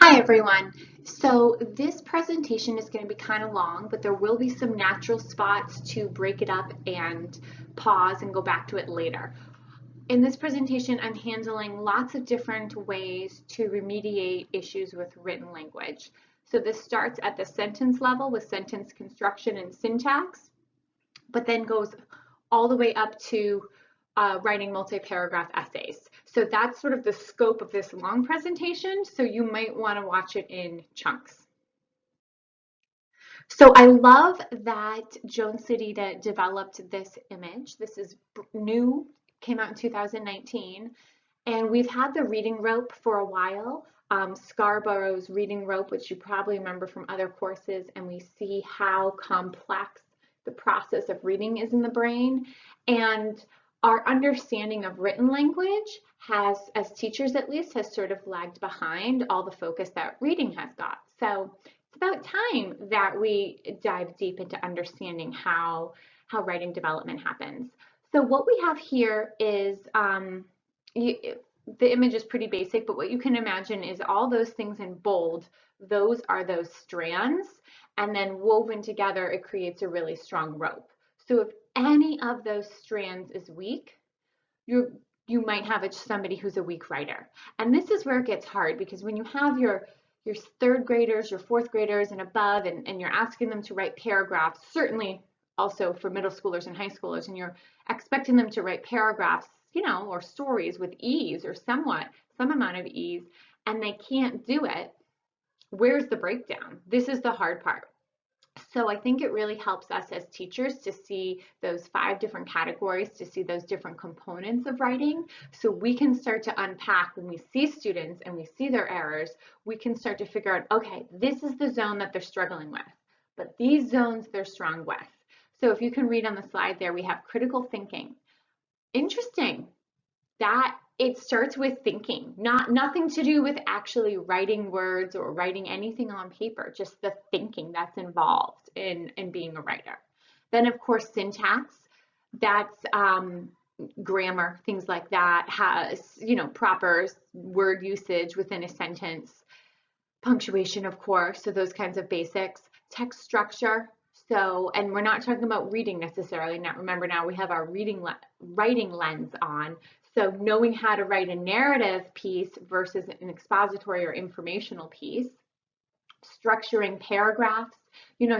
Hi everyone. So this presentation is going to be kind of long, but there will be some natural spots to break it up and pause and go back to it later. In this presentation, I'm handling lots of different ways to remediate issues with written language. So this starts at the sentence level with sentence construction and syntax, but then goes all the way up to writing multi-paragraph essays. So that's sort of the scope of this long presentation, so you might want to watch it in chunks. So I love that Joan Sedita developed this image. This is new, came out in 2019, and we've had the reading rope for a while, Scarborough's reading rope, which you probably remember from other courses, and we see how complex the process of reading is in the brain. And our understanding of written language has, as teachers at least, has sort of lagged behind all the focus that reading has got. So it's about time that we dive deep into understanding how writing development happens. So what we have here is, the image is pretty basic, but what you can imagine is all those things in bold, those are those strands, and then woven together, it creates a really strong rope. So if any of those strands is weak, you might have somebody who's a weak writer. And this is where it gets hard, because when you have your third graders, your fourth graders and above, and you're asking them to write paragraphs, certainly also for middle schoolers and high schoolers, and you're expecting them to write paragraphs, or stories with ease or some amount of ease, and they can't do it, where's the breakdown? This is the hard part. So I think it really helps us as teachers to see those 5 different categories, to see those different components of writing, so we can start to unpack when we see students and we see their errors, we can start to figure out, okay, this is the zone that they're struggling with, but these zones they're strong with. So if you can read on the slide there, we have critical thinking. Interesting that it starts with thinking, nothing to do with actually writing words or writing anything on paper, just the thinking that's involved in being a writer. Then of course syntax, that's grammar, things like that, has proper word usage within a sentence, punctuation of course, so those kinds of basics, text structure. So, and we're not talking about reading necessarily. Now, remember, now we have our writing lens on. So knowing how to write a narrative piece versus an expository or informational piece, structuring paragraphs,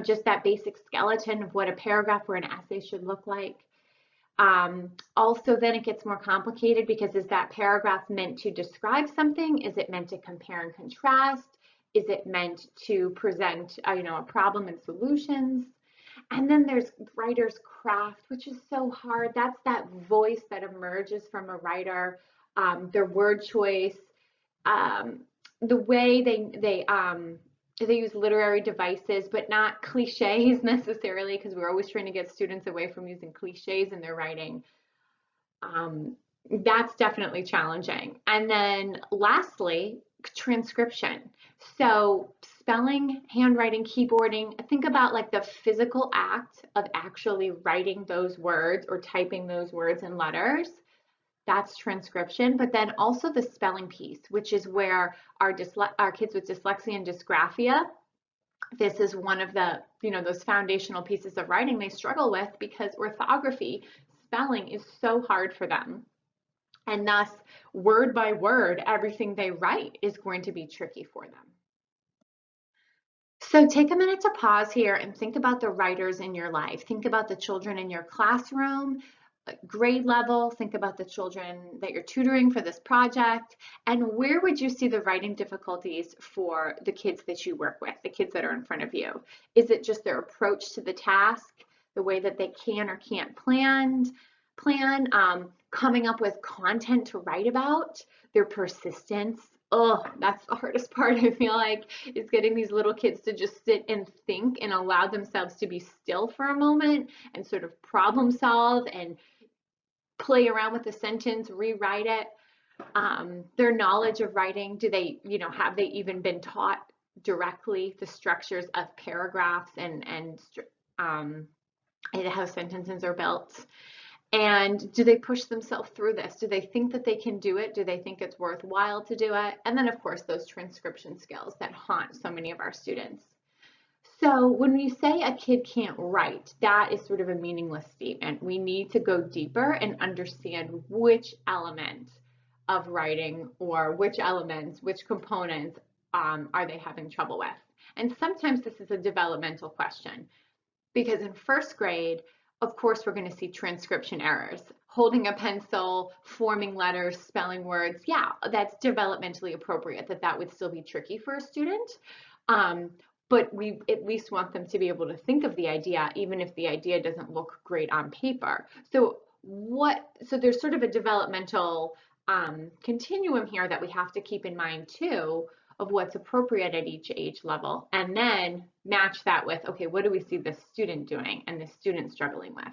just that basic skeleton of what a paragraph or an essay should look like. Also, then it gets more complicated, because is that paragraph meant to describe something? Is it meant to compare and contrast? Is it meant to present, a problem and solutions? And then there's writer's craft, which is so hard. That's that voice that emerges from a writer, their word choice, the way they use literary devices, but not cliches necessarily, because we're always trying to get students away from using cliches in their writing. That's definitely challenging. And then lastly, transcription. So spelling, handwriting, keyboarding, think about like the physical act of actually writing those words or typing those words and letters. That's transcription, but then also the spelling piece, which is where our kids with dyslexia and dysgraphia, this is one of the, those foundational pieces of writing they struggle with, because orthography, spelling is so hard for them. And thus, word by word, everything they write is going to be tricky for them. So take a minute to pause here and think about the writers in your life. Think about the children in your classroom, grade level. Think about the children that you're tutoring for this project. And where would you see the writing difficulties for the kids that you work with, the kids that are in front of you? Is it just their approach to the task, the way that they can or can't plan, coming up with content to write about, their persistence? Oh, that's the hardest part, I feel like, is getting these little kids to just sit and think and allow themselves to be still for a moment and sort of problem solve and play around with the sentence, rewrite it. Their knowledge of writing, do they, have they even been taught directly the structures of paragraphs and how sentences are built? And do they push themselves through this? Do they think that they can do it? Do they think it's worthwhile to do it? And then, of course, those transcription skills that haunt so many of our students. So when you say a kid can't write, that is sort of a meaningless statement. We need to go deeper and understand which element of writing or which elements, which components are they having trouble with. And sometimes this is a developmental question because in first grade, of course, we're going to see transcription errors. Holding a pencil, forming letters, spelling words. Yeah, that's developmentally appropriate that would still be tricky for a student. But we at least want them to be able to think of the idea, even if the idea doesn't look great on paper. So there's sort of a developmental continuum here that we have to keep in mind too, of what's appropriate at each age level, and then match that with, okay, what do we see the student doing and the student struggling with?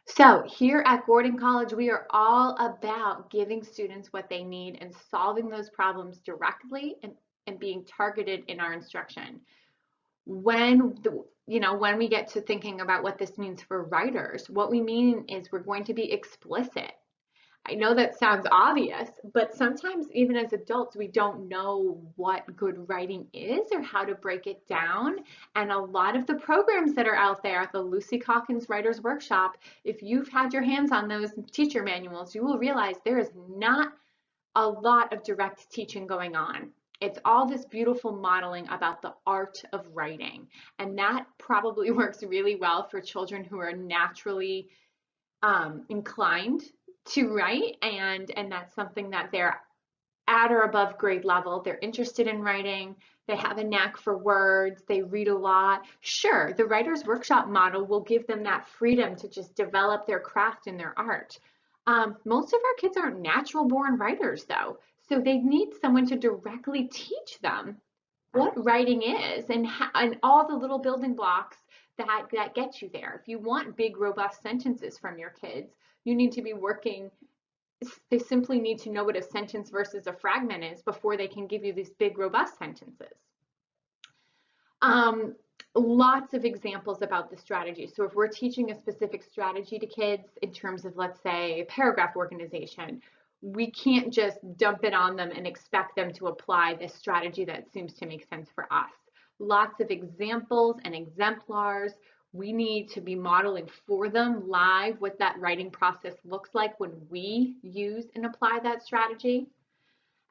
So here at Gordon College, we are all about giving students what they need and solving those problems directly and being targeted in our instruction. When we get to thinking about what this means for writers, what we mean is we're going to be explicit. I know that sounds obvious, but sometimes even as adults, we don't know what good writing is or how to break it down. And a lot of the programs that are out there, the Lucy Calkins Writers Workshop, if you've had your hands on those teacher manuals, you will realize there is not a lot of direct teaching going on. It's all this beautiful modeling about the art of writing. And that probably works really well for children who are naturally inclined to write, and that's something that they're at or above grade level. They're interested in writing. They have a knack for words. They read a lot. Sure, the Writers Workshop model will give them that freedom to just develop their craft and their art. Most of our kids aren't natural born writers though, so they need someone to directly teach them what writing is and all the little building blocks that get you there. If you want big, robust sentences from your kids, you need to be working. They simply need to know what a sentence versus a fragment is before they can give you these big, robust sentences. Lots of examples about the strategy. So if we're teaching a specific strategy to kids in terms of, let's say, paragraph organization, we can't just dump it on them and expect them to apply this strategy that seems to make sense for us. Lots of examples and exemplars. We need to be modeling for them live what that writing process looks like when we use and apply that strategy.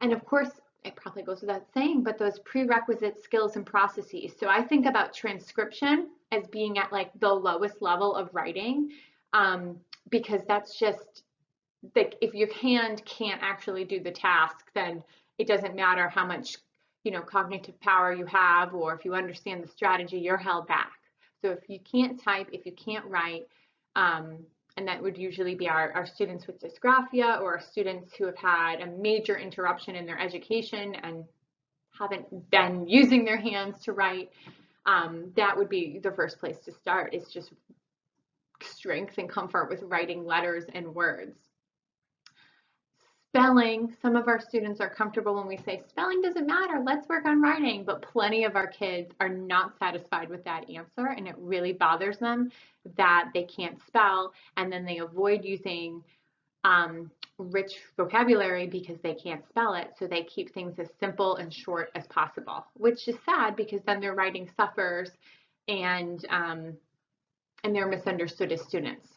And of course, it probably goes without saying, but those prerequisite skills and processes. So I think about transcription as being at like the lowest level of writing, because that's just like, if your hand can't actually do the task, then it doesn't matter how much cognitive power you have, or if you understand the strategy, you're held back. So if you can't type, if you can't write, and that would usually be our students with dysgraphia or our students who have had a major interruption in their education and haven't been using their hands to write, that would be the first place to start, is just strength and comfort with writing letters and words. Spelling, some of our students are comfortable when we say spelling doesn't matter, let's work on writing, but plenty of our kids are not satisfied with that answer, and it really bothers them that they can't spell, and then they avoid using rich vocabulary because they can't spell it, so they keep things as simple and short as possible, which is sad because then their writing suffers and they're misunderstood as students.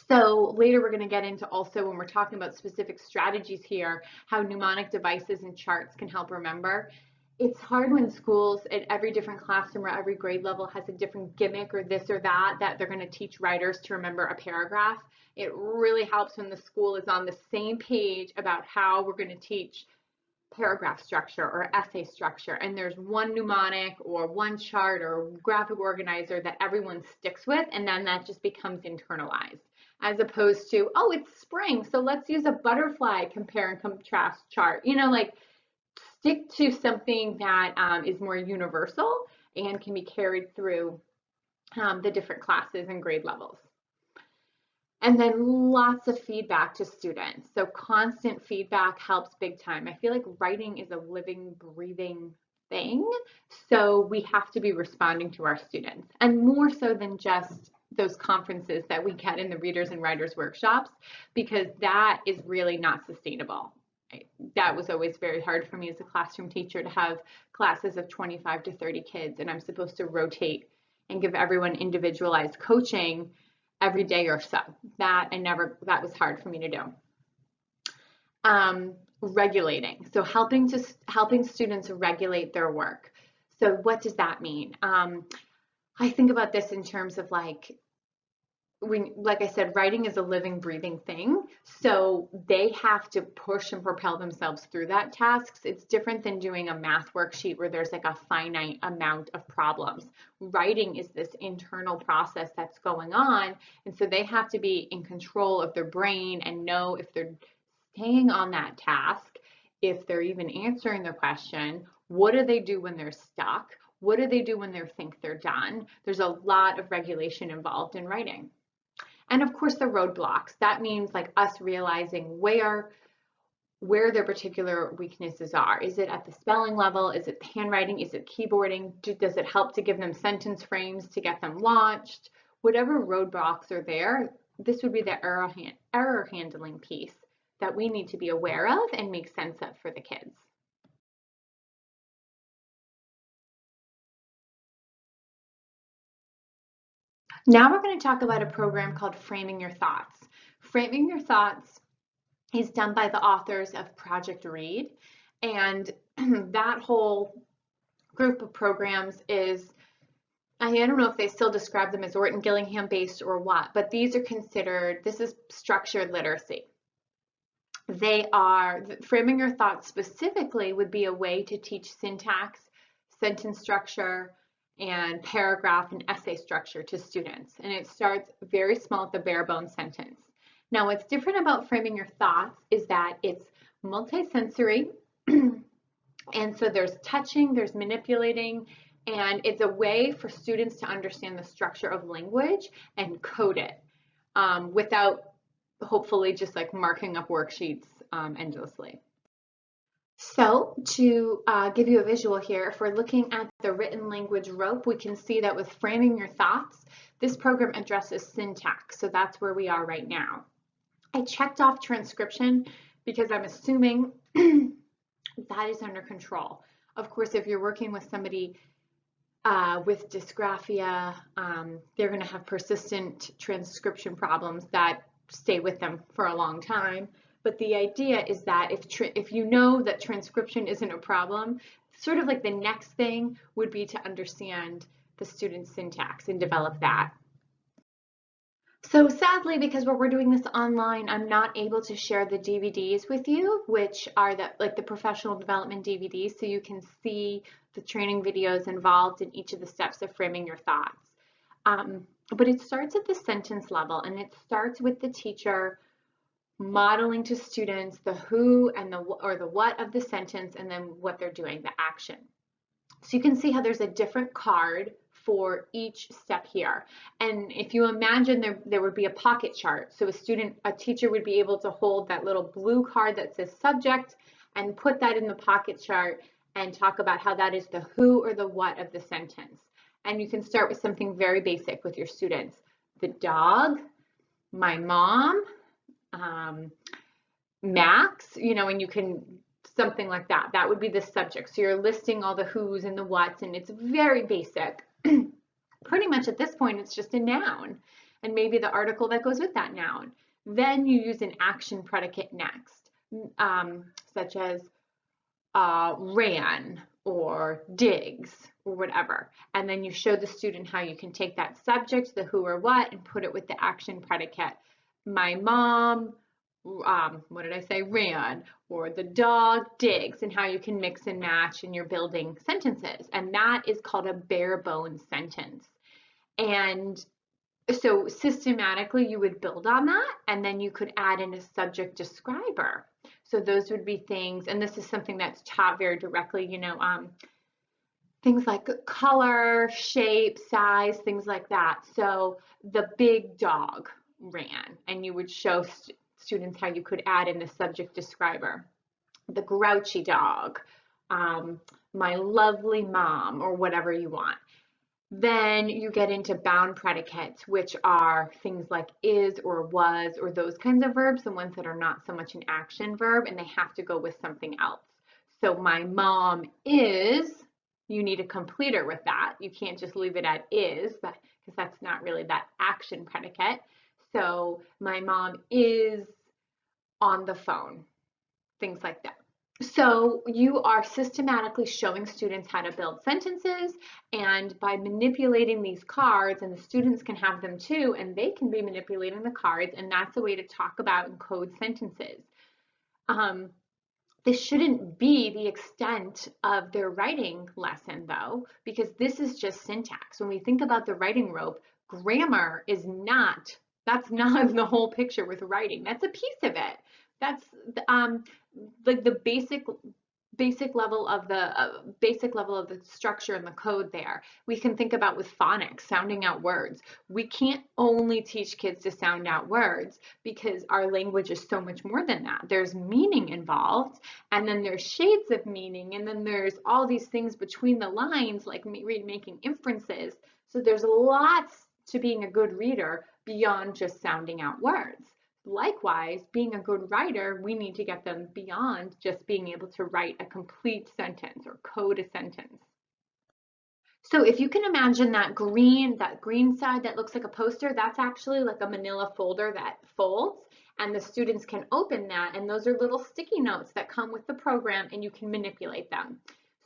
So later we're going to get into also, when we're talking about specific strategies here, how mnemonic devices and charts can help remember. It's hard when schools at every different classroom or every grade level has a different gimmick or this or that they're going to teach writers to remember a paragraph. It really helps when the school is on the same page about how we're going to teach paragraph structure or essay structure, and there's one mnemonic or one chart or graphic organizer that everyone sticks with, and then that just becomes internalized, as opposed to, oh, it's spring, so let's use a butterfly compare and contrast chart. Like, stick to something that is more universal and can be carried through the different classes and grade levels. And then lots of feedback to students. So constant feedback helps big time. I feel like writing is a living, breathing thing. So we have to be responding to our students, and more so than just those conferences that we get in the readers and writers workshops, because that is really not sustainable. That was always very hard for me as a classroom teacher, to have classes of 25 to 30 kids, and I'm supposed to rotate and give everyone individualized coaching every day or so. That was hard for me to do. Regulating, so helping students regulate their work. So what does that mean? I think about this in terms of like I said, writing is a living, breathing thing. So they have to push and propel themselves through that tasks. It's different than doing a math worksheet where there's like a finite amount of problems. Writing is this internal process that's going on. And so they have to be in control of their brain and know if they're staying on that task, if they're even answering the question. What do they do when they're stuck? What do they do when they think they're done? There's a lot of regulation involved in writing. And of course, the roadblocks. That means like us realizing where their particular weaknesses are. Is it at the spelling level? Is it handwriting? Is it keyboarding? Does it help to give them sentence frames to get them launched? Whatever roadblocks are there, this would be the error handling piece that we need to be aware of and make sense of for the kids. Now we're going to talk about a program called Framing Your Thoughts. Framing Your Thoughts is done by the authors of Project Read, and that whole group of programs is, I don't know if they still describe them as Orton Gillingham based or what, but these are considered, this is structured literacy. Framing Your Thoughts specifically would be a way to teach syntax, sentence structure, and paragraph and essay structure to students. And it starts very small at the bare bones sentence. Now, what's different about Framing Your Thoughts is that it's multisensory. And so there's touching, there's manipulating, and it's a way for students to understand the structure of language and code it without hopefully just like marking up worksheets endlessly. So to give you a visual here, if we're looking at the written language rope, we can see that with Framing Your Thoughts, this program addresses syntax. So that's where we are right now. I checked off transcription because I'm assuming that is under control. Of course, if you're working with somebody with dysgraphia, they're going to have persistent transcription problems that stay with them for a long time. But the idea is that if you know that transcription isn't a problem, sort of like the next thing would be to understand the student's syntax and develop that. So sadly, because we're doing this online, I'm not able to share the DVDs with you, which are the professional development DVDs, so you can see the training videos involved in each of the steps of Framing Your Thoughts. But it starts at the sentence level, and it starts with the teacher modeling to students the who and the what of the sentence, and then what they're doing, the action. So you can see how there's a different card for each step here. And if you imagine there would be a pocket chart. So a teacher would be able to hold that little blue card that says subject and put that in the pocket chart and talk about how that is the who or the what of the sentence. And you can start with something very basic with your students. The dog, my mom, Max, and you can, something like that. That would be the subject. So you're listing all the who's and the what's, and it's very basic. Pretty much at this point, it's just a noun and maybe the article that goes with that noun. Then you use an action predicate next, such as ran or digs or whatever. And then you show the student how you can take that subject, the who or what, and put it with the action predicate. My mom, what did I say, ran, or the dog digs, and how you can mix and match and you're building sentences. And that is called a bare bones sentence. And so systematically you would build on that, and then you could add in a subject describer. So those would be things, and this is something that's taught very directly, things like color, shape, size, things like that. So the big dog ran, and you would show students how you could add in the subject describer. The grouchy dog, my lovely mom, or whatever you want. Then you get into bound predicates, which are things like is or was or those kinds of verbs, the ones that are not so much an action verb and they have to go with something else. So my mom is, you need a completer with that. You can't just leave it at is, because that's not really that action predicate. So my mom is on the phone, things like that. So you are systematically showing students how to build sentences, and by manipulating these cards, and the students can have them too, and they can be manipulating the cards, and that's a way to talk about and code sentences. This shouldn't be the extent of their writing lesson though, because this is just syntax. When we think about the writing rope, grammar is not, that's not the whole picture with writing. That's a piece of it. That's like the basic level of the structure and the code there. We can think about with phonics, sounding out words. We can't only teach kids to sound out words because our language is so much more than that. There's meaning involved, and then there's shades of meaning, and then there's all these things between the lines, like making inferences. So there's lots to being a good reader beyond just sounding out words. Likewise, being a good writer, we need to get them beyond just being able to write a complete sentence or code a sentence. So if you can imagine that green side that looks like a poster, that's actually like a manila folder that folds, and the students can open that, and those are little sticky notes that come with the program, and you can manipulate them.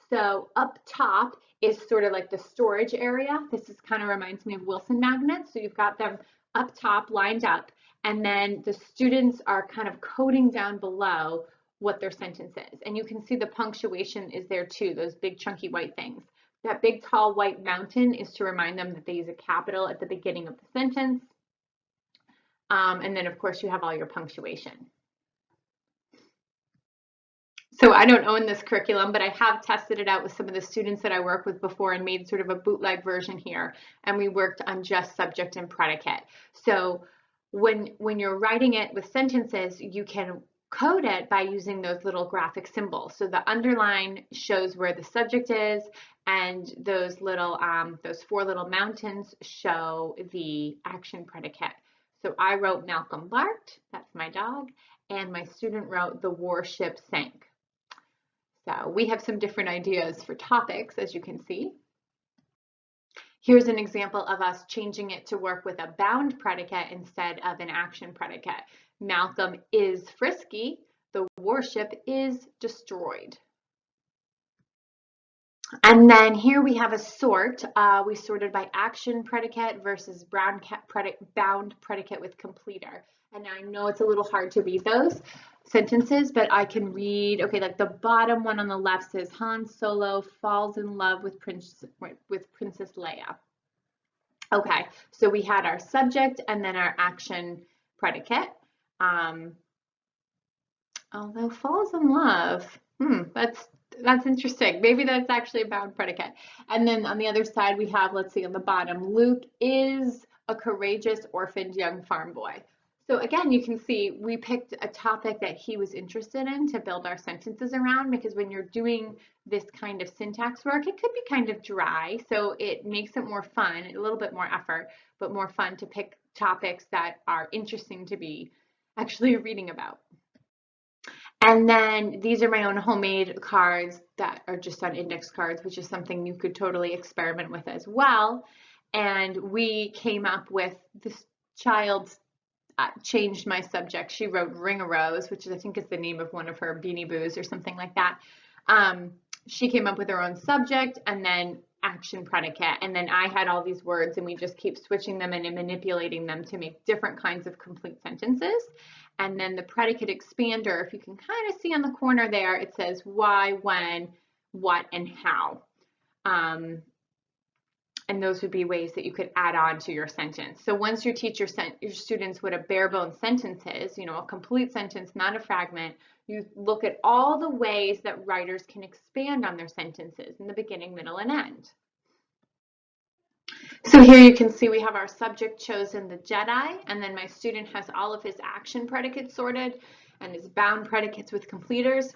So up top is sort of like the storage area. This is kind of reminds me of Wilson magnets. So you've got them up top lined up, and then the students are kind of coding down below what their sentence is. And you can see the punctuation is there too, those big chunky white things. That big tall white mountain is to remind them that they use a capital at the beginning of the sentence. And then of course you have all your punctuation. So I don't own this curriculum, but I have tested it out with some of the students that I work with before and made sort of a bootleg version here. And we worked on just subject and predicate. So when you're writing it with sentences, you can code it by using those little graphic symbols. So the underline shows where the subject is, and those little those four little mountains show the action predicate. So I wrote Malcolm barked, that's my dog, and my student wrote the warship sank. So we have some different ideas for topics, as you can see. Here's an example of us changing it to work with a bound predicate instead of an action predicate. Malcolm is frisky. The warship is destroyed. And then here we have a sort. We sorted by action predicate versus bound predicate with completer. And I know it's a little hard to read those sentences, but I can read, okay, like the bottom one on the left says Han Solo falls in love with Princess Leia. Okay, so we had our subject and then our action predicate. Although falls in love, that's interesting. Maybe that's actually a bound predicate. And then on the other side, we have, let's see, on the bottom, Luke is a courageous orphaned young farm boy. So again, you can see we picked a topic that he was interested in to build our sentences around, because when you're doing this kind of syntax work, it could be kind of dry. So it makes it more fun, a little bit more effort, but more fun to pick topics that are interesting to be actually reading about. And then these are my own homemade cards that are just on index cards, which is something you could totally experiment with as well. And we came up with, this child changed my subject. She wrote Ring a Rose, which I think is the name of one of her Beanie Boos or something like that. She came up with her own subject and then action predicate. And then I had all these words, and we just keep switching them and manipulating them to make different kinds of complete sentences. And then the predicate expander, if you can kind of see on the corner there, it says why, when, what, and how. And those would be ways that you could add on to your sentence. So once you teach your students what a bare bones sentence is, you know, a complete sentence, not a fragment, you look at all the ways that writers can expand on their sentences in the beginning, middle, and end. So here you can see we have our subject chosen, the Jedi, and then my student has all of his action predicates sorted and his bound predicates with completers.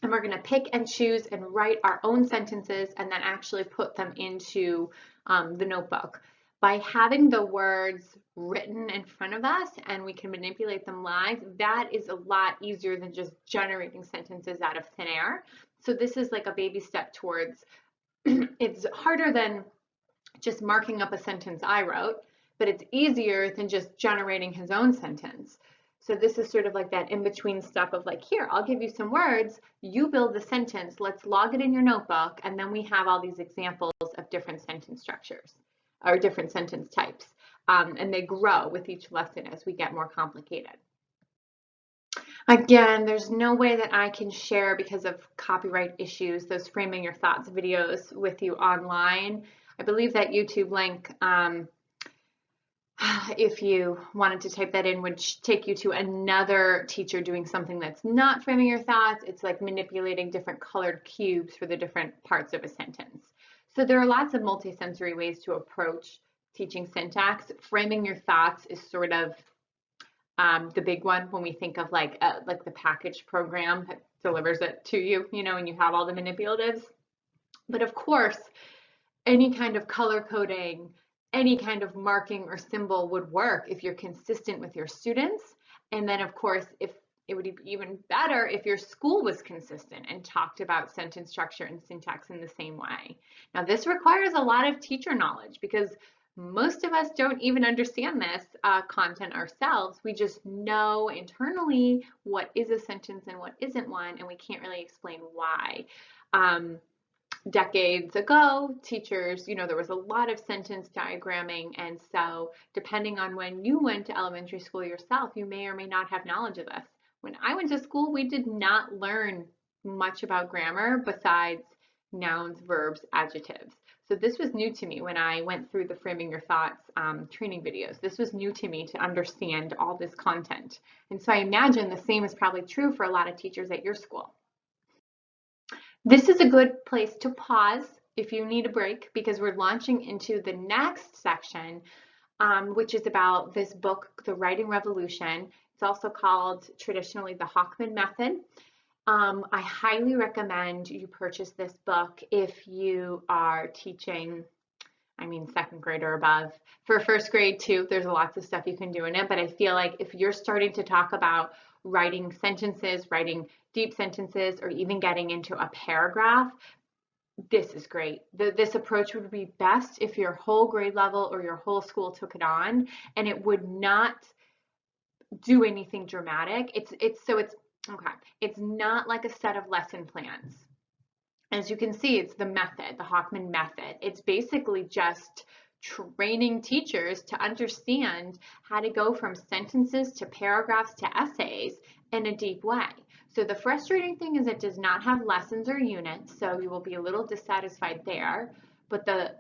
and we're going to pick and choose and write our own sentences and then actually put them into the notebook. By having the words written in front of us and we can manipulate them live, that is a lot easier than just generating sentences out of thin air. So this is like a baby step towards, it's harder than just marking up a sentence I wrote, but it's easier than just generating his own sentence. So this is sort of like that in-between step of like, here, I'll give you some words, you build the sentence, let's log it in your notebook, and then we have all these examples of different sentence structures or different sentence types. And they grow with each lesson as we get more complicated. Again, there's no way that I can share, because of copyright issues, those framing your thoughts videos with you online. I believe that YouTube link, if you wanted to type that in, would take you to another teacher doing something that's not framing your thoughts. It's like manipulating different colored cubes for the different parts of a sentence. So there are lots of multisensory ways to approach teaching syntax. Framing your thoughts is sort of the big one when we think of like the package program that delivers it to you, you know, and you have all the manipulatives. But of course, any kind of color coding, any kind of marking or symbol would work if you're consistent with your students. And then of course, if it would be even better if your school was consistent and talked about sentence structure and syntax in the same way. Now this requires a lot of teacher knowledge, because most of us don't even understand this content ourselves. We just know internally what is a sentence and what isn't one, and we can't really explain why. Decades ago, teachers, you know, there was a lot of sentence diagramming, and so depending on when you went to elementary school yourself, you may or may not have knowledge of this. When I went to school, we did not learn much about grammar besides nouns, verbs, adjectives. So this was new to me when I went through the Framing Your Thoughts training videos. This was new to me to understand all this content. And so I imagine the same is probably true for a lot of teachers at your school. This is a good place to pause if you need a break, because we're launching into the next section, which is about this book, The Writing Revolution. It's also called traditionally the Hochman Method. I highly recommend you purchase this book if you are teaching, I mean, second grade or above. For first grade too, there's lots of stuff you can do in it, but I feel like if you're starting to talk about writing sentences, writing deep sentences, or even getting into a paragraph, this is great. This approach would be best if your whole grade level or your whole school took it on, and it would not do anything dramatic. It's not like a set of lesson plans. As you can see, it's the method, the Hochman method. It's basically just training teachers to understand how to go from sentences to paragraphs to essays in a deep way. So the frustrating thing is it does not have lessons or units, so you will be a little dissatisfied there. But the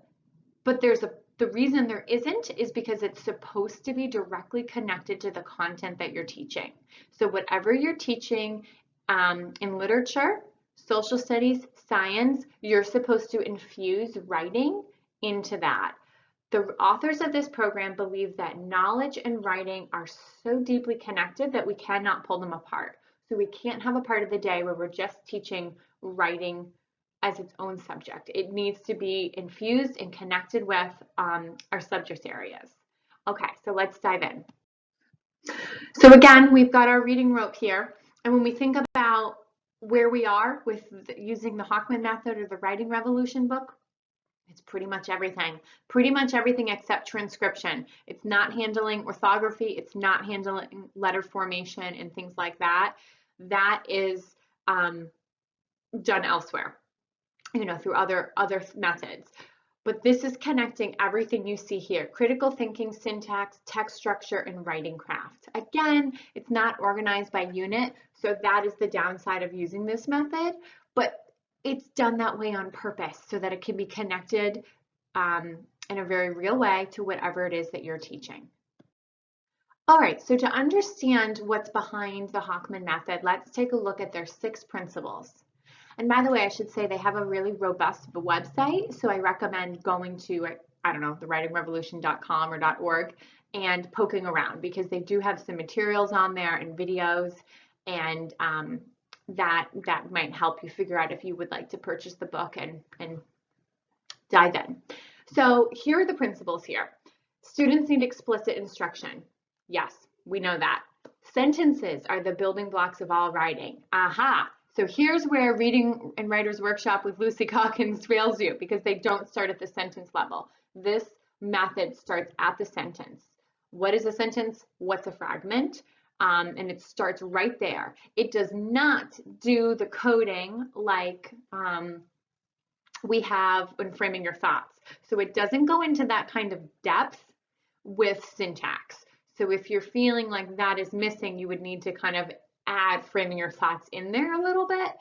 reason there isn't is because it's supposed to be directly connected to the content that you're teaching. So whatever you're teaching in literature, social studies, science, you're supposed to infuse writing into that. The authors of this program believe that knowledge and writing are so deeply connected that we cannot pull them apart. So we can't have a part of the day where we're just teaching writing as its own subject. It needs to be infused and connected with our subject areas. Okay, so let's dive in. So again, we've got our reading rope here. And when we think about where we are with using the Hochman method or the Writing Revolution book, it's pretty much everything except transcription. It's not handling orthography. It's not handling letter formation and things like that. That is done elsewhere, you know, through other methods. But this is connecting everything you see here: critical thinking, syntax, text structure, and writing craft. Again, it's not organized by unit, so that is the downside of using this method, but it's done that way on purpose so that it can be connected in a very real way to whatever it is that you're teaching. All right, so to understand what's behind the Hochman method, let's take a look at their 6 principles. And by the way, I should say they have a really robust website, so I recommend going to, I don't know, thewritingrevolution.com or .org and poking around, because they do have some materials on there and videos, and that might help you figure out if you would like to purchase the book and dive in. So here are the principles here. Students need explicit instruction. Yes, we know that. Sentences are the building blocks of all writing. Aha. So here's where Reading and Writers Workshop with Lucy Calkins fails you, because they don't start at the sentence level. This method starts at the sentence. What is a sentence? What's a fragment? And it starts right there. It does not do the coding like we have when framing your thoughts. So it doesn't go into that kind of depth with syntax. So if you're feeling like that is missing, you would need to kind of add framing your thoughts in there a little bit,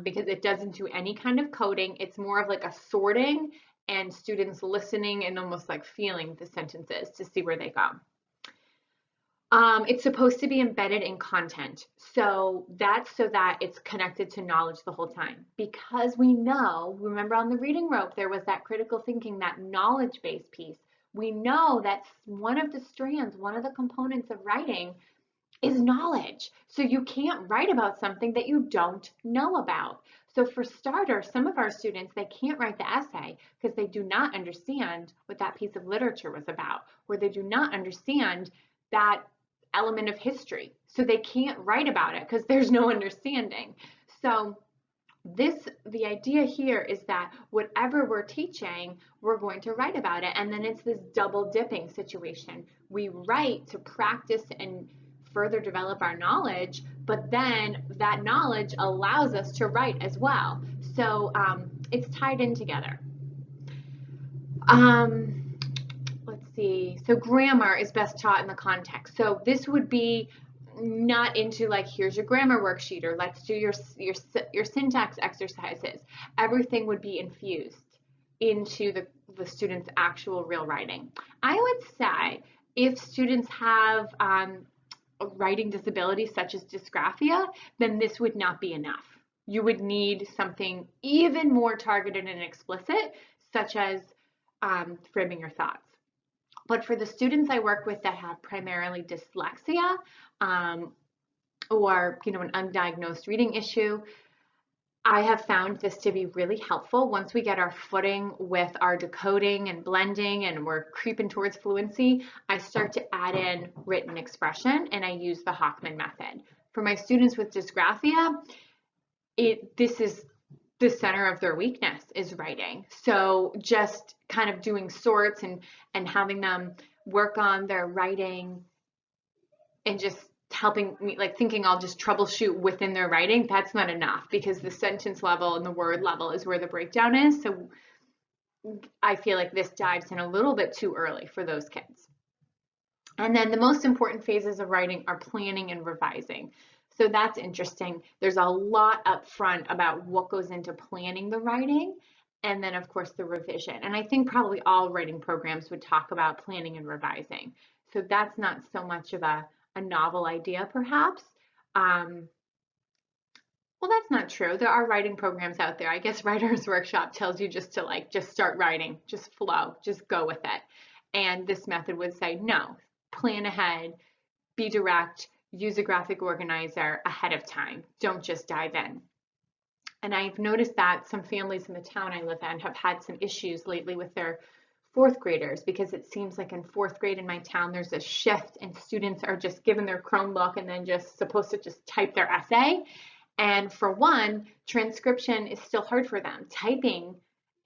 because it doesn't do any kind of coding. It's more of like a sorting and students listening and almost like feeling the sentences to see where they go. It's supposed to be embedded in content. So that's so that it's connected to knowledge the whole time. Because we know, remember on the reading rope, there was that critical thinking, that knowledge-based piece. We know that one of the strands, one of the components of writing is knowledge. So you can't write about something that you don't know about. So for starters, some of our students, they can't write the essay because they do not understand what that piece of literature was about, or they do not understand that element of history. So they can't write about it because there's no understanding. So the idea here is that whatever we're teaching, we're going to write about it. And then it's this double dipping situation. We write to practice and further develop our knowledge, but then that knowledge allows us to write as well. So it's tied in together. Let's see. So grammar is best taught in the context. So this would be not into like, here's your grammar worksheet, or let's do your syntax exercises. Everything would be infused into the student's actual real writing. I would say if students have a writing disability such as dysgraphia, then this would not be enough. You would need something even more targeted and explicit, such as framing your thoughts. But for the students I work with that have primarily dyslexia or an undiagnosed reading issue, I have found this to be really helpful. Once we get our footing with our decoding and blending and we're creeping towards fluency, I start to add in written expression, and I use the Hockman method. For my students with dysgraphia, this is the center of their weakness is writing. So just kind of doing sorts and having them work on their writing and just helping me, like thinking I'll just troubleshoot within their writing, that's not enough, because the sentence level and the word level is where the breakdown is. So I feel like this dives in a little bit too early for those kids. And then the most important phases of writing are planning and revising. So that's interesting. There's a lot up front about what goes into planning the writing, and then of course the revision. And I think probably all writing programs would talk about planning and revising. So that's not so much of a novel idea perhaps. Well, that's not true. There are writing programs out there. I guess Writers Workshop tells you just to just start writing, just flow, just go with it. And this method would say, no, plan ahead, be direct, use a graphic organizer ahead of time. Don't just dive in. And I've noticed that some families in the town I live in have had some issues lately with their fourth graders, because it seems like in fourth grade in my town, there's a shift and students are just given their Chromebook and then just supposed to just type their essay. And for one, transcription is still hard for them. Typing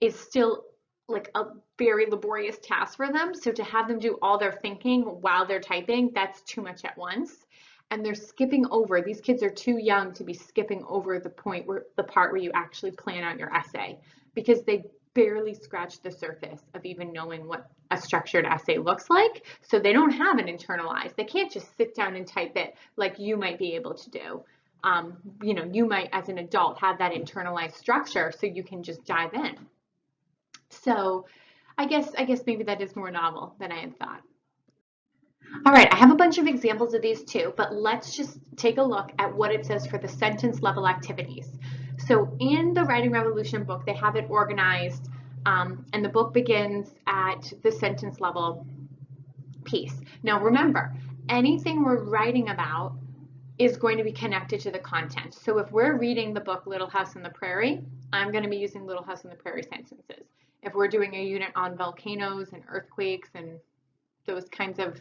is still like a very laborious task for them. So to have them do all their thinking while they're typing, that's too much at once. And they're skipping over, these kids are too young to be skipping over the part where you actually plan out your essay, because they barely scratch the surface of even knowing what a structured essay looks like. So they don't have it internalized. They can't just sit down and type it like you might be able to do. You might as an adult have that internalized structure so you can just dive in. So I guess maybe that is more novel than I had thought. All right, I have a bunch of examples of these too, but let's just take a look at what it says for the sentence level activities. So in the Writing Revolution book, they have it organized, and the book begins at the sentence level piece. Now remember, anything we're writing about is going to be connected to the content. So if we're reading the book Little House on the Prairie, I'm going to be using Little House on the Prairie sentences. If we're doing a unit on volcanoes and earthquakes and those kinds of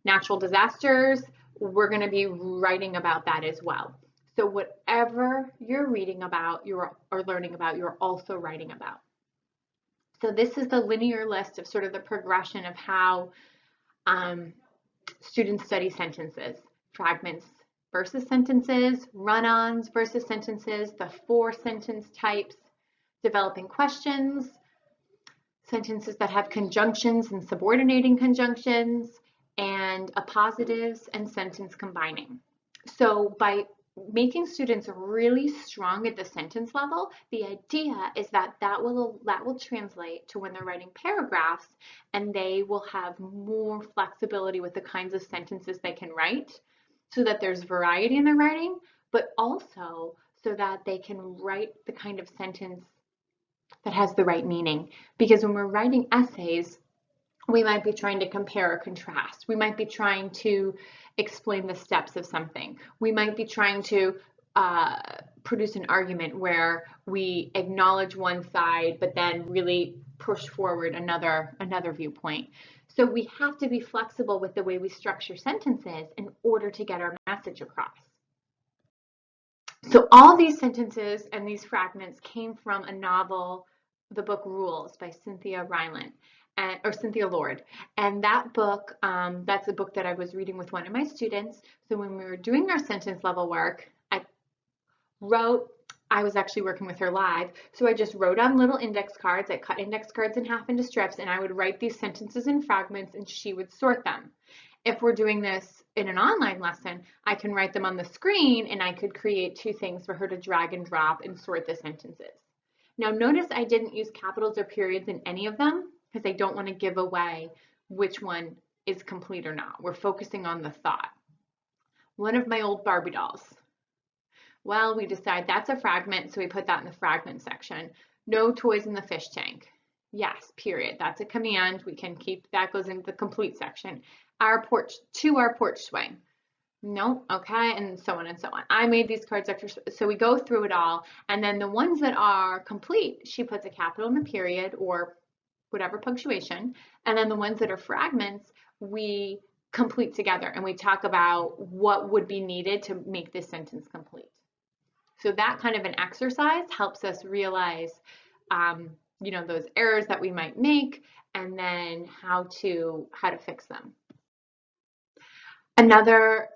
natural disasters, we're going to be writing about that as well. So whatever you're reading about, or learning about, you're also writing about. So this is the linear list of sort of the progression of how students study sentences: fragments versus sentences, run-ons versus sentences, the 4 sentence types, developing questions, sentences that have conjunctions and subordinating conjunctions, and appositives and sentence combining. So by making students really strong at the sentence level, the idea is that that will translate to when they're writing paragraphs, and they will have more flexibility with the kinds of sentences they can write, so that there's variety in their writing, but also so that they can write the kind of sentence that has the right meaning. Because when we're writing essays, we might be trying to compare or contrast. We might be trying to explain the steps of something. We might be trying to produce an argument where we acknowledge one side, but then really push forward another viewpoint. So we have to be flexible with the way we structure sentences in order to get our message across. So all these sentences and these fragments came from a novel, the book Rules by Cynthia Rylant. Or Cynthia Lord. And that book, that's a book that I was reading with one of my students. So when we were doing our sentence level work, I was actually working with her live. So I just wrote on little index cards. I cut index cards in half into strips, and I would write these sentences in fragments, and she would sort them. If we're doing this in an online lesson, I can write them on the screen, and I could create 2 things for her to drag and drop and sort the sentences. Now notice I didn't use capitals or periods in any of them, because I don't want to give away which one is complete or not. We're focusing on the thought. One of my old Barbie dolls. Well, we decide that's a fragment, so we put that in the fragment section. No toys in the fish tank. Yes, period. That's a command. We can keep that, goes into the complete section. Our porch swing. No, okay, and so on and so on. I made these cards extra, so we go through it all, and then the ones that are complete, she puts a capital and a period or whatever punctuation, and then the ones that are fragments, we complete together, and we talk about what would be needed to make this sentence complete. So that kind of an exercise helps us realize, those errors that we might make, and then how to fix them. Another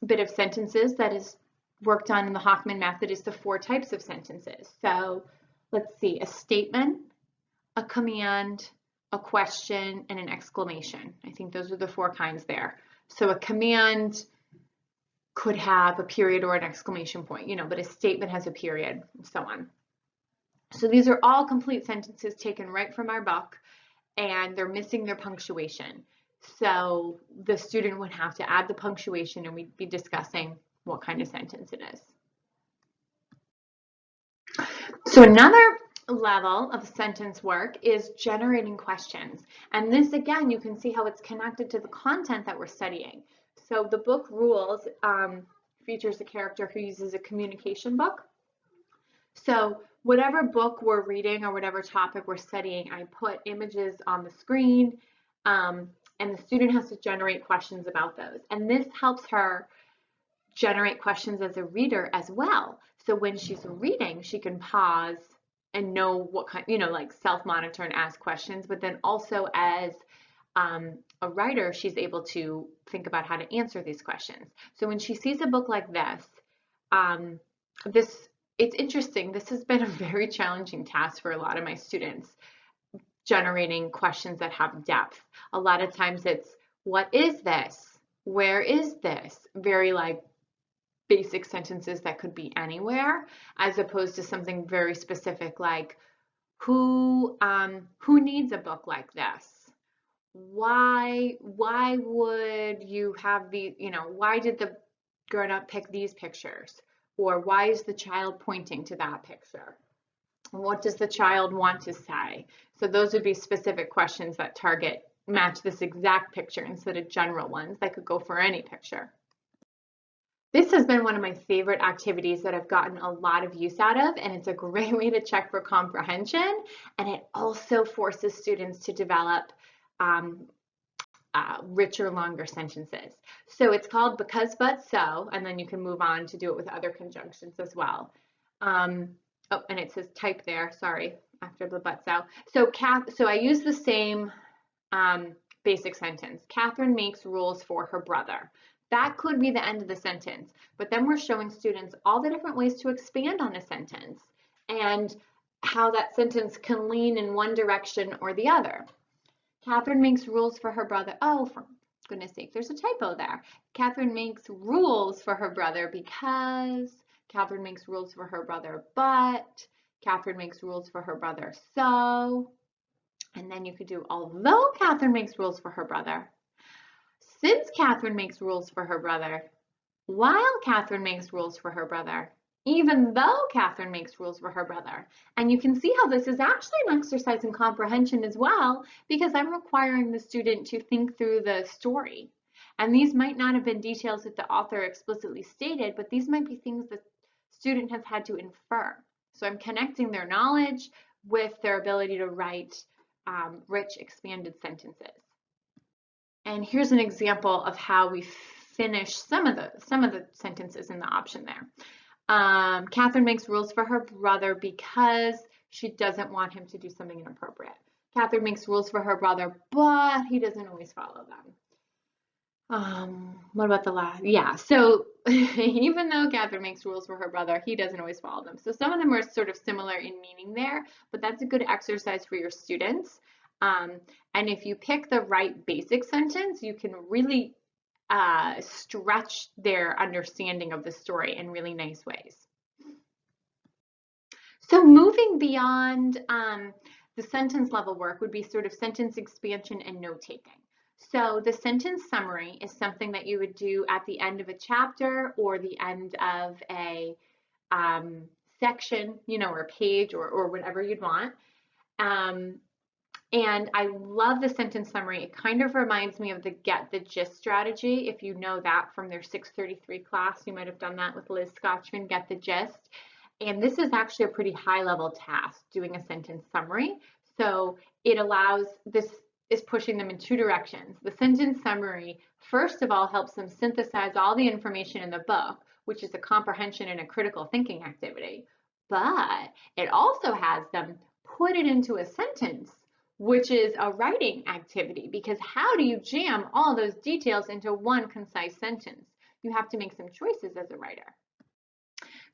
bit of sentences that is worked on in the Hoffman method is the 4 types of sentences. So let's see, a statement, a command, a question, and an exclamation. I think those are the 4 kinds there. So a command could have a period or an exclamation point, but a statement has a period, and so on. So these are all complete sentences taken right from our book, and they're missing their punctuation. So the student would have to add the punctuation, and we'd be discussing what kind of sentence it is. So another level of sentence work is generating questions. And this, again, you can see how it's connected to the content that we're studying. So the book Rules features a character who uses a communication book. So whatever book we're reading or whatever topic we're studying, I put images on the screen, and the student has to generate questions about those. And this helps her generate questions as a reader as well. So when she's reading, she can pause and know what kind, like self-monitor and ask questions, but then also as a writer, she's able to think about how to answer these questions. So when she sees a book like this, it's interesting. This has been a very challenging task for a lot of my students, generating questions that have depth. A lot of times it's, what is this? Where is this? Very like basic sentences that could be anywhere, as opposed to something very specific like, who needs a book like this? Why would you have the, why did the grown-up pick these pictures? Or why is the child pointing to that picture? And what does the child want to say? So those would be specific questions that match this exact picture instead of general ones that could go for any picture. This has been one of my favorite activities that I've gotten a lot of use out of, and it's a great way to check for comprehension. And it also forces students to develop um, richer, longer sentences. So it's called because, but, so, and then you can move on to do it with other conjunctions as well. Oh, and it says type there, sorry, after the but, so. So I use the same basic sentence. Catherine makes rules for her brother. That could be the end of the sentence, but then we're showing students all the different ways to expand on a sentence and how that sentence can lean in one direction or the other. Catherine makes rules for her brother. Oh, for goodness sake, there's a typo there. Catherine makes rules for her brother because, Catherine makes rules for her brother, but, Catherine makes rules for her brother, so, and then you could do, although Catherine makes rules for her brother, since Catherine makes rules for her brother, while Catherine makes rules for her brother, even though Catherine makes rules for her brother. And you can see how this is actually an exercise in comprehension as well, because I'm requiring the student to think through the story. And these might not have been details that the author explicitly stated, but these might be things the student has had to infer. So I'm connecting their knowledge with their ability to write rich, expanded sentences. And here's an example of how we finish some of the sentences in the option there. Catherine makes rules for her brother because she doesn't want him to do something inappropriate. Catherine makes rules for her brother, but he doesn't always follow them. What about the last? Yeah, so even though Catherine makes rules for her brother, he doesn't always follow them. So some of them are sort of similar in meaning there, but that's a good exercise for your students. And if you pick the right basic sentence, you can really stretch their understanding of the story in really nice ways. So moving beyond the sentence level work would be sort of sentence expansion and note taking. So the sentence summary is something that you would do at the end of a chapter or the end of a section, or a page or whatever you'd want. And I love the sentence summary. It kind of reminds me of the get the gist strategy. If you know that from their 633 class, you might have done that with Liz Scotchman, get the gist. And this is actually a pretty high level task, doing a sentence summary. So it allows, this is pushing them in two directions. The sentence summary, first of all, helps them synthesize all the information in the book, which is a comprehension and a critical thinking activity. But it also has them put it into a sentence, which is a writing activity, because how do you jam all those details into one concise sentence? You have to make some choices as a writer.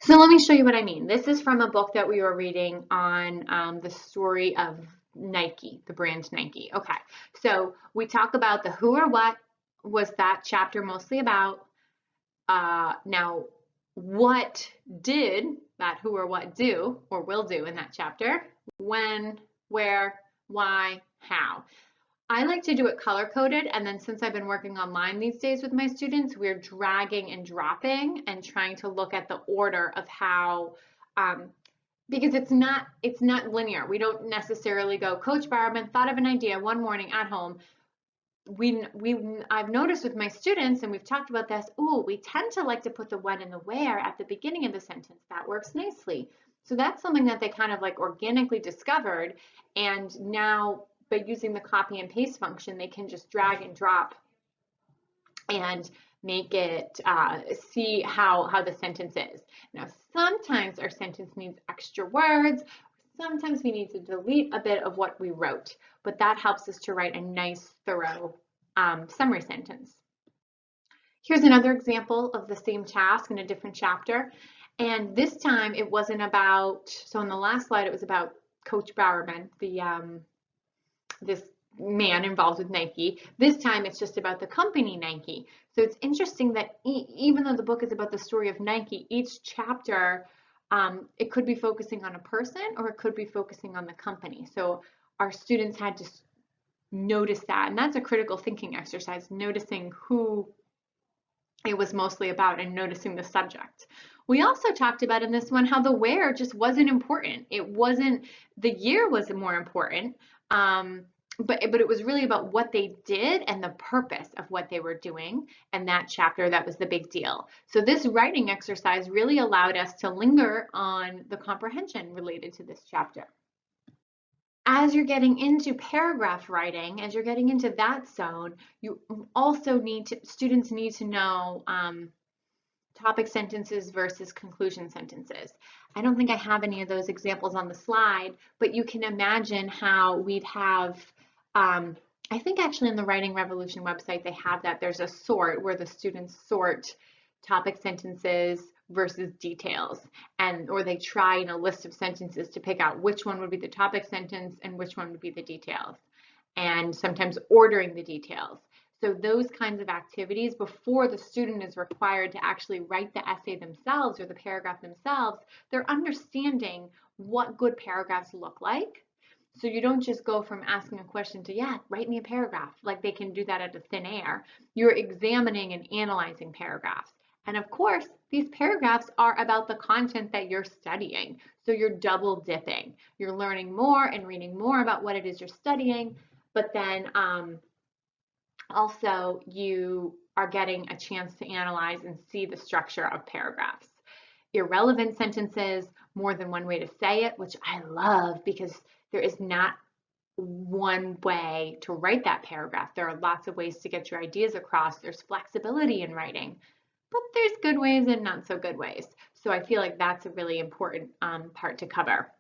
So let me show you what I mean. This is from a book that we were reading on the story of Nike, the brand Nike. Okay, so we talk about the who or what was that chapter mostly about. Now, what did that who or what do or will do in that chapter? When, where, why, how. I like to do it color coded, and then since I've been working online these days with my students, we're dragging and dropping and trying to look at the order of how, because it's not linear. We don't necessarily go, Coach Bowerman thought of an idea one morning at home. I've noticed with my students, and we've talked about this, we tend to like to put the when and the where at the beginning of the sentence. That works nicely. So that's something that they kind of like organically discovered, and now by using the copy and paste function, they can just drag and drop and make it see how the sentence is. Now, sometimes our sentence needs extra words. Sometimes we need to delete a bit of what we wrote, but that helps us to write a nice, thorough summary sentence. Here's another example of the same task in a different chapter. And this time it wasn't about, so on the last slide, it was about Coach Bowerman, this man involved with Nike. This time it's just about the company Nike. So it's interesting that even though the book is about the story of Nike, each chapter, it could be focusing on a person or it could be focusing on the company. So our students had to notice that, and that's a critical thinking exercise, noticing who it was mostly about and noticing the subject. We also talked about in this one how the where just wasn't important. It wasn't, the year was more important. but it was really about what they did and the purpose of what they were doing. And that chapter, that was the big deal. So this writing exercise really allowed us to linger on the comprehension related to this chapter. As you're getting into paragraph writing, as you're getting into that zone, you also students need to know topic sentences versus conclusion sentences. I don't think I have any of those examples on the slide, but you can imagine how we'd have, I think actually in the Writing Revolution website, they have that. There's a sort where the students sort topic sentences versus details, or they try in a list of sentences to pick out which one would be the topic sentence and which one would be the details, and sometimes ordering the details. So those kinds of activities before the student is required to actually write the essay themselves or the paragraph themselves, they're understanding what good paragraphs look like. So you don't just go from asking a question to, yeah, write me a paragraph, like they can do that out of thin air. You're examining and analyzing paragraphs. And of course, these paragraphs are about the content that you're studying. So you're double dipping. You're learning more and reading more about what it is you're studying, but then also you are getting a chance to analyze and see the structure of paragraphs. Irrelevant sentences, more than one way to say it, which I love because there is not one way to write that paragraph. There are lots of ways to get your ideas across. There's flexibility in writing, but there's good ways and not so good ways. So I feel like that's a really important part to cover.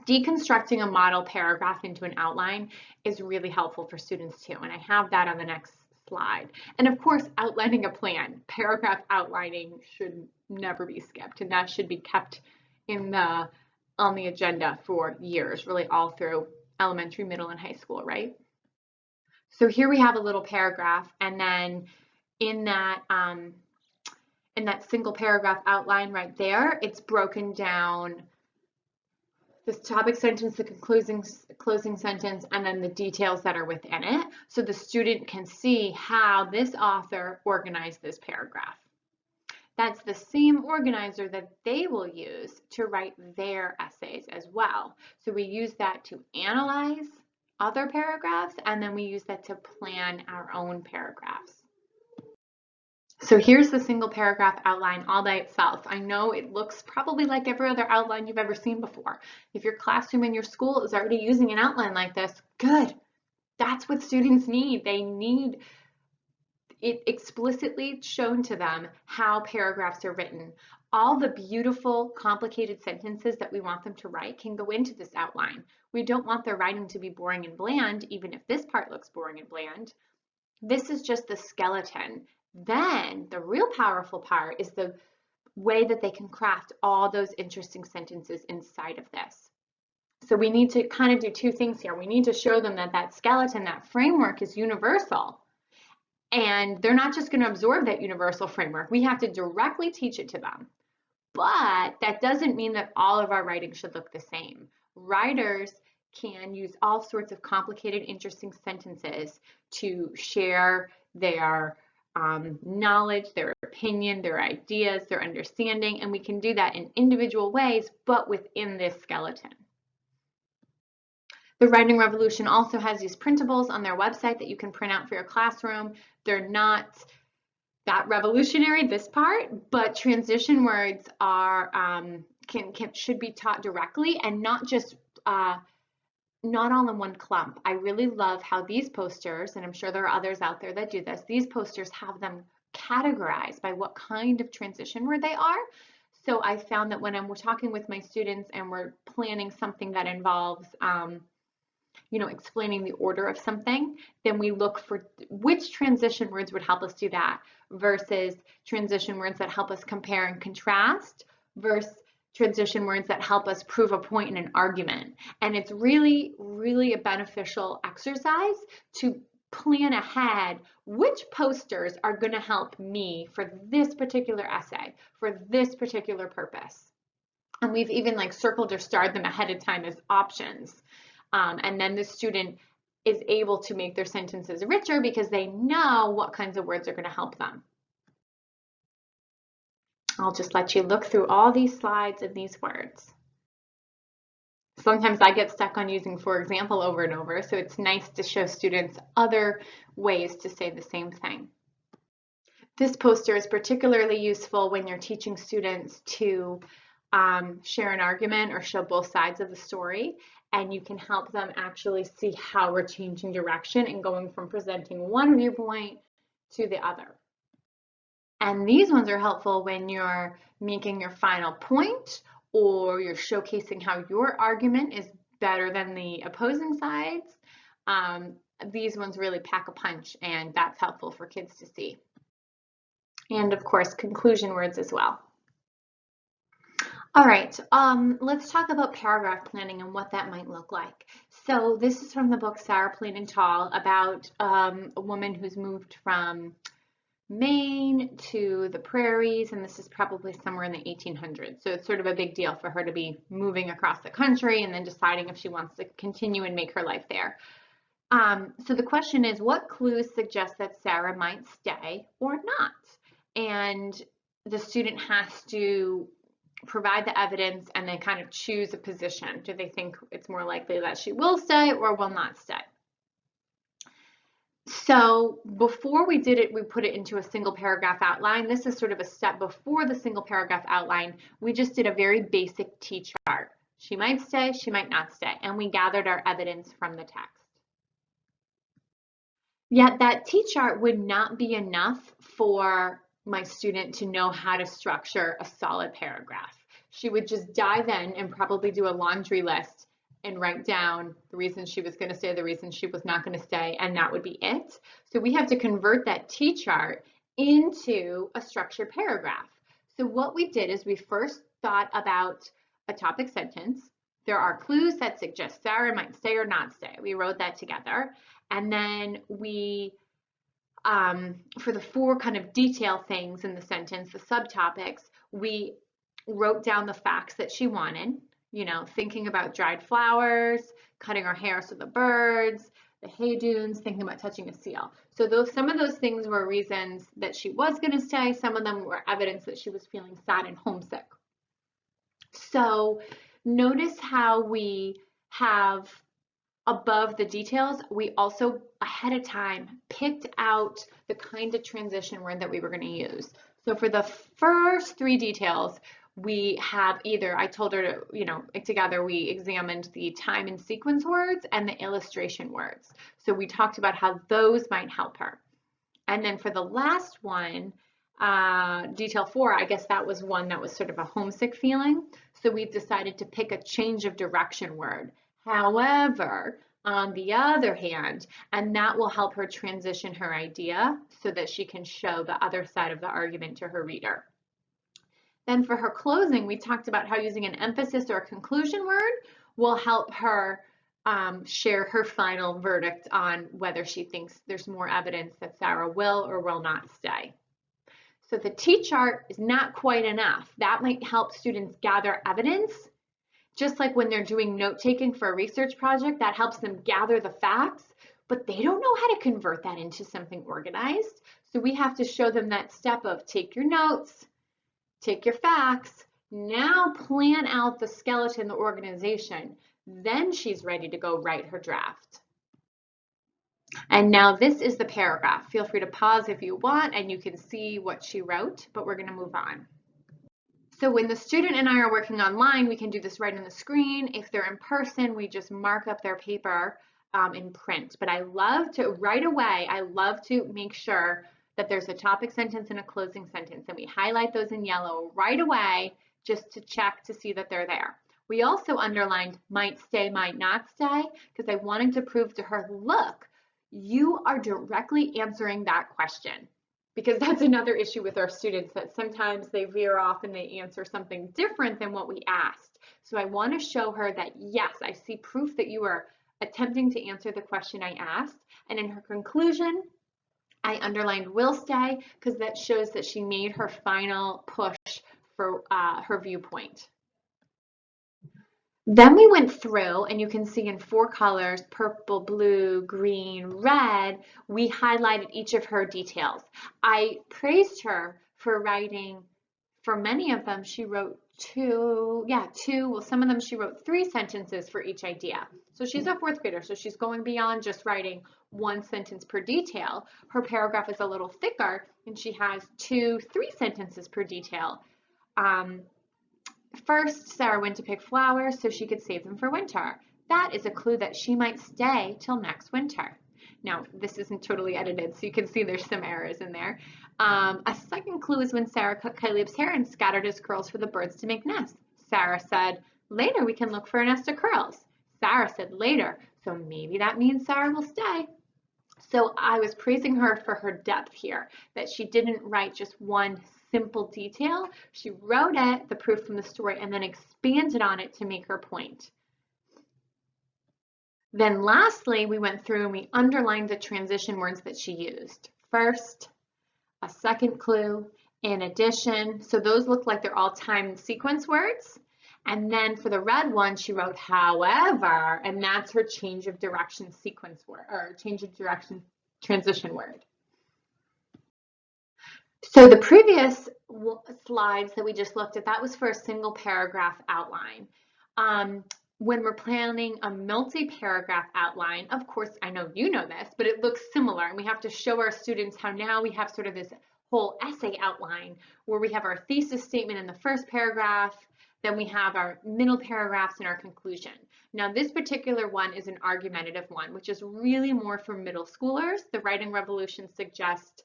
Deconstructing a model paragraph into an outline is really helpful for students too, and I have that on the next slide. And of course, outlining a plan. Paragraph outlining should never be skipped, and that should be kept on the agenda for years, really all through elementary, middle, and high school, right? So here we have a little paragraph, and then in that single paragraph outline right there, it's broken down, this topic sentence, the closing sentence, and then the details that are within it, so the student can see how this author organized this paragraph. That's the same organizer that they will use to write their essays as well. So we use that to analyze other paragraphs, and then we use that to plan our own paragraphs. So here's the single paragraph outline all by itself. I know it looks probably like every other outline you've ever seen before. If your classroom in your school is already using an outline like this, good. That's what students need. They need it explicitly shown to them how paragraphs are written. All the beautiful, complicated sentences that we want them to write can go into this outline. We don't want their writing to be boring and bland, even if this part looks boring and bland. This is just the skeleton. Then the real powerful part is the way that they can craft all those interesting sentences inside of this. So we need to kind of do two things here. We need to show them that that skeleton, that framework is universal. And they're not just going to absorb that universal framework. We have to directly teach it to them. But that doesn't mean that all of our writing should look the same. Writers can use all sorts of complicated, interesting sentences to share their knowledge, their opinion, their ideas, their understanding, and we can do that in individual ways, but within this skeleton. The Writing Revolution also has these printables on their website that you can print out for your classroom. They're not that revolutionary, this part, but transition words are should be taught directly and not just not all in one clump. I really love how these posters, and I'm sure there are others out there that do this, these posters have them categorized by what kind of transition word they are. So I found that when I'm talking with my students and we're planning something that involves explaining the order of something, then we look for which transition words would help us do that versus transition words that help us compare and contrast versus transition words that help us prove a point in an argument. And it's really, really a beneficial exercise to plan ahead which posters are going to help me for this particular essay, for this particular purpose. And we've even circled or starred them ahead of time as options. And then the student is able to make their sentences richer because they know what kinds of words are going to help them. I'll just let you look through all these slides and these words. Sometimes I get stuck on using for example over and over, so it's nice to show students other ways to say the same thing. This poster is particularly useful when you're teaching students to share an argument or show both sides of the story, and you can help them actually see how we're changing direction and going from presenting one viewpoint to the other. And these ones are helpful when you're making your final point or you're showcasing how your argument is better than the opposing sides. These ones really pack a punch, and that's helpful for kids to see. And of course, conclusion words as well. All right, let's talk about paragraph planning and what that might look like. So this is from the book Sarah Plain and Tall about a woman who's moved from Maine to the prairies, and this is probably somewhere in the 1800s. So it's sort of a big deal for her to be moving across the country and then deciding if she wants to continue and make her life there. So the question is, what clues suggest that Sarah might stay or not? And the student has to provide the evidence and then kind of choose a position. Do they think it's more likely that she will stay or will not stay? So before we did it, we put it into a single paragraph outline. This is sort of a step before the single paragraph outline. We just did a very basic T-chart. She might stay, she might not stay, and we gathered our evidence from the text. Yet that T-chart would not be enough for my student to know how to structure a solid paragraph. She would just dive in and probably do a laundry list and write down the reason she was going to stay, the reason she was not going to stay, and that would be it. So we have to convert that T-chart into a structured paragraph. So what we did is we first thought about a topic sentence. There are clues that suggest Sarah might stay or not stay. We wrote that together. And then we, for the four kind of detail things in the sentence, the subtopics, we wrote down the facts that she wanted, you know, thinking about dried flowers, cutting her hair so the birds, the hay dunes, thinking about touching a seal. So some of those things were reasons that she was going to stay. Some of them were evidence that she was feeling sad and homesick. So notice how we have above the details, we also ahead of time picked out the kind of transition word that we were going to use. So for the first three details, we have either, I told her to, you know, together we examined the time and sequence words and the illustration words. So we talked about how those might help her. And then for the last one, detail 4, I guess that was one that was sort of a homesick feeling. So we decided to pick a change of direction word. However, on the other hand, and that will help her transition her idea so that she can show the other side of the argument to her reader. Then for her closing, we talked about how using an emphasis or a conclusion word will help her share her final verdict on whether she thinks there's more evidence that Sarah will or will not stay. So the T-chart is not quite enough. That might help students gather evidence. Just like when they're doing note-taking for a research project, that helps them gather the facts, but they don't know how to convert that into something organized. So we have to show them that step of take your notes, take your facts, now plan out the skeleton, the organization. Then she's ready to go write her draft. And now this is the paragraph. Feel free to pause if you want and you can see what she wrote, but we're going to move on. So when the student and I are working online, we can do this right on the screen. If they're in person, we just mark up their paper in print. But I love to, right away, I love to make sure that there's a topic sentence and a closing sentence, and we highlight those in yellow right away just to check to see that they're there. We also underlined might stay, might not stay, because I wanted to prove to her, look, you are directly answering that question. Because that's another issue with our students, that sometimes they veer off and they answer something different than what we asked. So I want to show her that, yes, I see proof that you are attempting to answer the question I asked. And in her conclusion, I underlined will stay because that shows that she made her final push for her viewpoint. Then we went through, and you can see in 4 colors, purple, blue, green, red, we highlighted each of her details. I praised her for writing For many of them, she wrote two, well, some of them she wrote 3 sentences for each idea. So she's a 4th grader, so she's going beyond just writing 1 sentence per detail. Her paragraph is a little thicker, and she has 2, 3 sentences per detail. First, Sarah went to pick flowers so she could save them for winter. That is a clue that she might stay till next winter. Now, this isn't totally edited, so you can see there's some errors in there. A second clue is when Sarah cut Caleb's hair and scattered his curls for the birds to make nests. Sarah said, later we can look for a nest of curls. Sarah said later, so maybe that means Sarah will stay. So I was praising her for her depth here, that she didn't write just one simple detail. She wrote it, the proof from the story, and then expanded on it to make her point. Then lastly, we went through and we underlined the transition words that she used. First, a second clue, in addition. So those look like they're all time sequence words. And then for the red one, she wrote however, and that's her change of direction sequence word, or change of direction transition word. So the previous slides that we just looked at, that was for a single paragraph outline. When we're planning a multi-paragraph outline, of course, I know you know this, but it looks similar, and we have to show our students how now we have sort of this whole essay outline where we have our thesis statement in the first paragraph, then we have our middle paragraphs and our conclusion. Now, this particular one is an argumentative one, which is really more for middle schoolers. The Writing Revolution suggests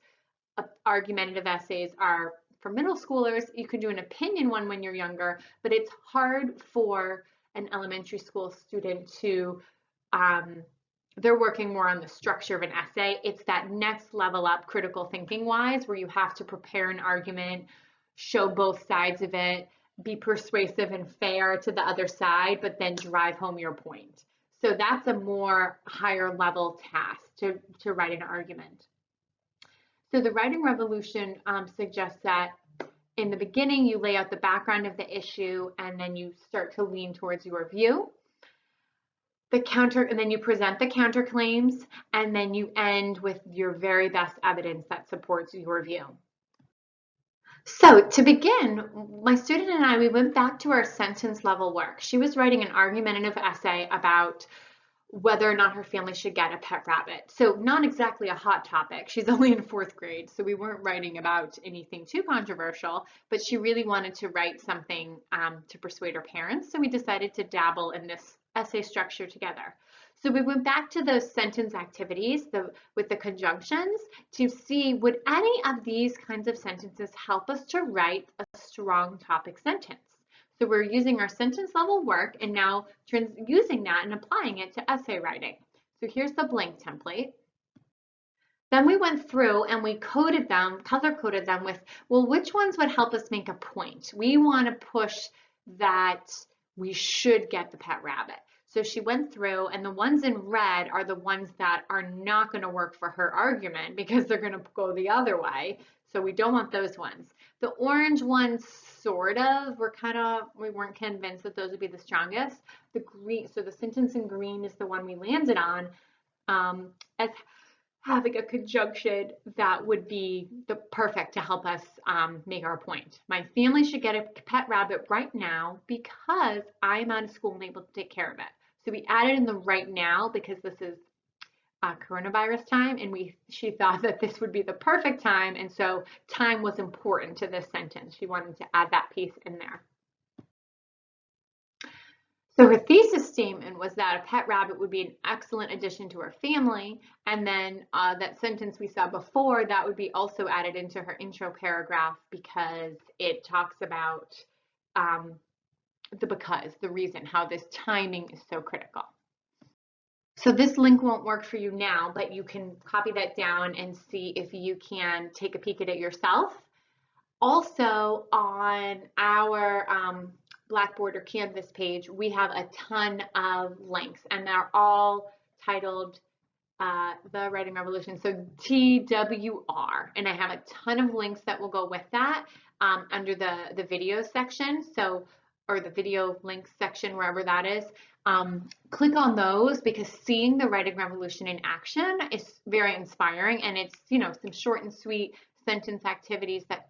argumentative essays are for middle schoolers. You can do an opinion one when you're younger, but it's hard for an elementary school student to, they're working more on the structure of an essay. It's that next level up critical thinking wise, where you have to prepare an argument, show both sides of it, be persuasive and fair to the other side, but then drive home your point. So that's a more higher level task to write an argument. So the Writing Revolution suggests that in the beginning, you lay out the background of the issue, and then you start to lean towards your view. And then you present the counterclaims, and then you end with your very best evidence that supports your view. So to begin, my student and I, we went back to our sentence level work. She was writing an argumentative essay about whether or not her family should get a pet rabbit. So not exactly a hot topic. She's only in 4th grade, so we weren't writing about anything too controversial, but she really wanted to write something to persuade her parents. So we decided to dabble in this essay structure together. So we went back to those sentence activities with the conjunctions to see, would any of these kinds of sentences help us to write a strong topic sentence? So we're using our sentence level work and now using that and applying it to essay writing. So here's the blank template. Then we went through and we coded them, color coded them with, well, which ones would help us make a point? We want to push that we should get the pet rabbit. So she went through, and the ones in red are the ones that are not going to work for her argument because they're going to go the other way. So we don't want those ones. The orange ones, sort of, we weren't convinced that those would be the strongest. The green, so the sentence in green is the one we landed on as having a conjunction that would be the perfect to help us make our point. My family should get a pet rabbit right now because I'm out of school and able to take care of it. So we added in the right now because this is coronavirus time, and she thought that this would be the perfect time, and so time was important to this sentence. She wanted to add that piece in there. So her thesis statement was that a pet rabbit would be an excellent addition to her family, and then that sentence we saw before, that would be also added into her intro paragraph because it talks about the reason, how this timing is so critical. So this link won't work for you now, but you can copy that down and see if you can take a peek at it yourself. Also on our Blackboard or Canvas page, we have a ton of links, and they're all titled The Writing Revolution, so TWR, and I have a ton of links that will go with that under the video section, or the video links section, wherever that is. Click on those because seeing the Writing Revolution in action is very inspiring, and it's, some short and sweet sentence activities that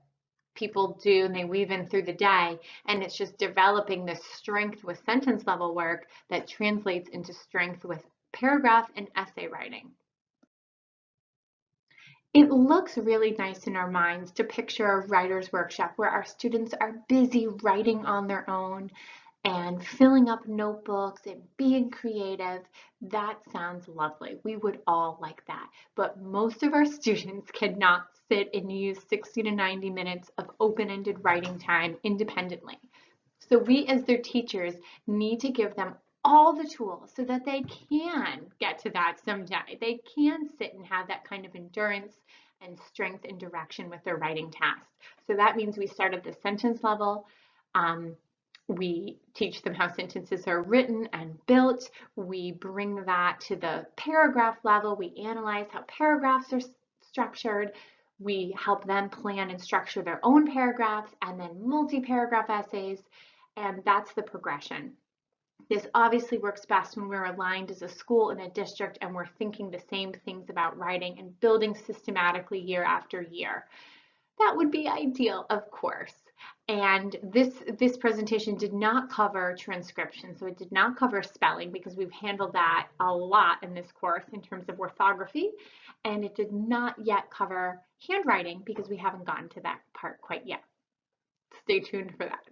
people do and they weave in through the day. And it's just developing this strength with sentence level work that translates into strength with paragraph and essay writing. It looks really nice in our minds to picture a writer's workshop where our students are busy writing on their own and filling up notebooks and being creative. That sounds lovely. We would all like that. But most of our students cannot sit and use 60 to 90 minutes of open-ended writing time independently. So we as their teachers need to give them all the tools so that they can get to that someday. They can sit and have that kind of endurance and strength and direction with their writing tasks. So that means we start at the sentence level. We teach them how sentences are written and built. We bring that to the paragraph level. We analyze how paragraphs are structured. We help them plan and structure their own paragraphs and then multi-paragraph essays. And that's the progression. This obviously works best when we're aligned as a school and a district and we're thinking the same things about writing and building systematically year after year. That would be ideal, of course. And this presentation did not cover transcription, so it did not cover spelling because we've handled that a lot in this course in terms of orthography, and it did not yet cover handwriting because we haven't gotten to that part quite yet. Stay tuned for that.